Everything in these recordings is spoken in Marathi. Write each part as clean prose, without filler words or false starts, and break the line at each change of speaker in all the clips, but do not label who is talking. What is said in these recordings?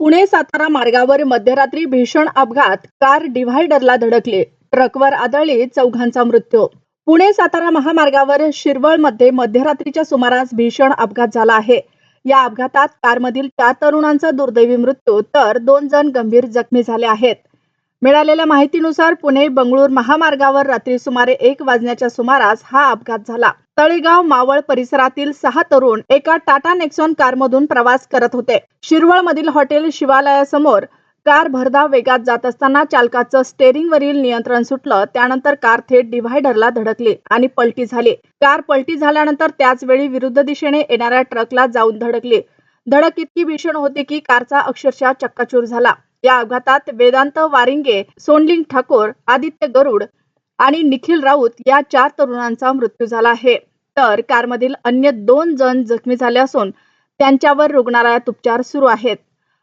पुणे सातारा मार्गावर मध्यरात्री भीषण अपघात, कार डिव्हायडरला धडकली, ट्रकवर आदळली, चौघांचा मृत्यू. पुणे सातारा महामार्गावर शिरवळमध्ये मध्यरात्रीच्या सुमारास भीषण अपघात झाला आहे. या अपघातात कारमधील 4 तरुणांचा दुर्दैवी मृत्यू तर 2 जण गंभीर जखमी झाले आहेत. मिळालेल्या माहितीनुसार पुणे बंगळूर महामार्गावर रात्री सुमारे 1 वाजण्याच्या सुमारास हा अपघात झाला. तळेगाव मावळ परिसरातील 6 तरुण एका टाटा नेक्सॉन कारमधून प्रवास करत होते. शिरवळमधील हॉटेल शिवालयासमोर कार भरधाव वेगात जात असताना चालकाचं स्टेअरिंगवरील नियंत्रण सुटलं. त्यानंतर कार थेट डिव्हायडरला धडकली आणि पलटी झाली. कार पलटी झाल्यानंतर त्याच वेळी विरुद्ध दिशेने येणाऱ्या ट्रकला जाऊन धडकली. धडक इतकी भीषण होती की कारचा अक्षरशः चक्काचूर झाला. या अपघातात वेदांत वारिंगे, सोनलिंग ठाकोर, आदित्य गरुड आणि निखिल राऊत या 4 तरुणांचा मृत्यू झाला आहे. तर कारमधील अन्य 2 जण जखमी झाले असून त्यांच्यावर रुग्णालयात उपचार सुरू आहेत.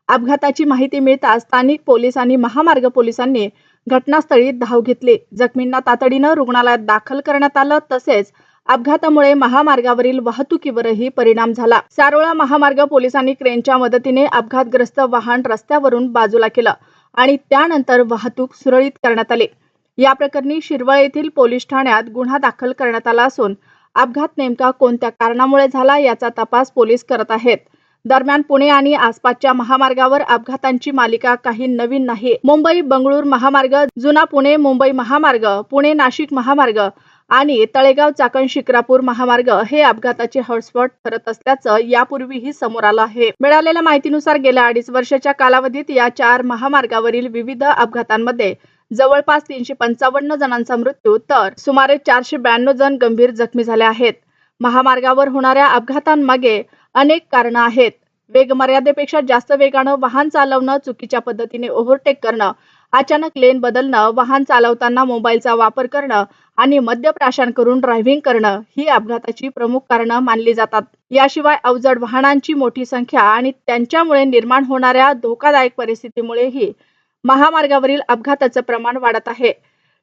अपघाताची माहिती मिळताच स्थानिक पोलीस आणि महामार्ग पोलिसांनी घटनास्थळी धाव घेतली. जखमींना तातडीनं रुग्णालयात दाखल करण्यात आलं. तसेच अपघातामुळे महामार्गावरील वाहतुकीवरही परिणाम झाला. सारोळा महामार्ग पोलिसांनी क्रेनच्या मदतीने अपघातग्रस्त वाहन रस्त्यावरून बाजूला केलं आणि त्यानंतर वाहतूक सुरळीत करण्यात आली. या प्रकरणी शिरवळ येथील पोलीस ठाण्यात गुन्हा दाखल करण्यात आला असून अपघात नेमका कोणत्या कारणामुळे झाला याचा तपास पोलीस करत आहेत. दरम्यान पुणे आणि आसपासच्या महामार्गावर अपघातांची मालिका काही नवीन नाही. मुंबई बंगळूर महामार्ग, जुना पुणे मुंबई महामार्ग, पुणे नाशिक महामार्ग आणि तळेगाव चाकण शिक्रापूर महामार्ग हे अपघाताचे हॉटस्पॉट ठरत असल्याचं यापूर्वीही समोर आलं आहे. मिळालेल्या माहितीनुसार गेल्या 2.5 वर्षाच्या कालावधीत या 4 महामार्गावरील विविध अपघातांमध्ये जवळपास 355 जणांचा मृत्यू तर सुमारे 492 जण गंभीर जखमी झाले आहेत. महामार्गावर होणाऱ्या अपघातांमागे अनेक कारणं आहेत. वेगमर्यादेपेक्षा जास्त वेगानं वाहन चालवणं, चुकीच्या पद्धतीने ओव्हरटेक करणं, अचानक लेन बदलणं, वाहन चालवताना मोबाईलचा वापर करणं आणि मद्यप्राशन करून ड्रायव्हिंग करणं ही अपघाताची प्रमुख कारणं मानली जातात. याशिवाय अवजड वाहनांची मोठी संख्या आणि त्यांच्यामुळे निर्माण होणाऱ्या धोकादायक परिस्थितीमुळेही महामार्गावरील अपघाताचं प्रमाण वाढत आहे.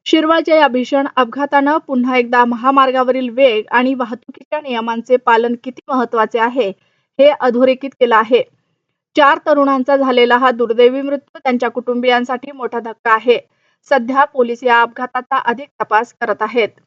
शिरवळच्या या भीषण अपघातानं पुन्हा एकदा महामार्गावरील वेग आणि वाहतुकीच्या नियमांचे पालन किती महत्त्वाचे आहे हे अधोरेखित केलं आहे. 4 तरुणांचा झालेला हा दुर्दैवी मृत्यू त्यांच्या कुटुंबियांसाठी मोठा धक्का आहे. सध्या पोलीस या अपघाताचा अधिक तपास करत आहेत.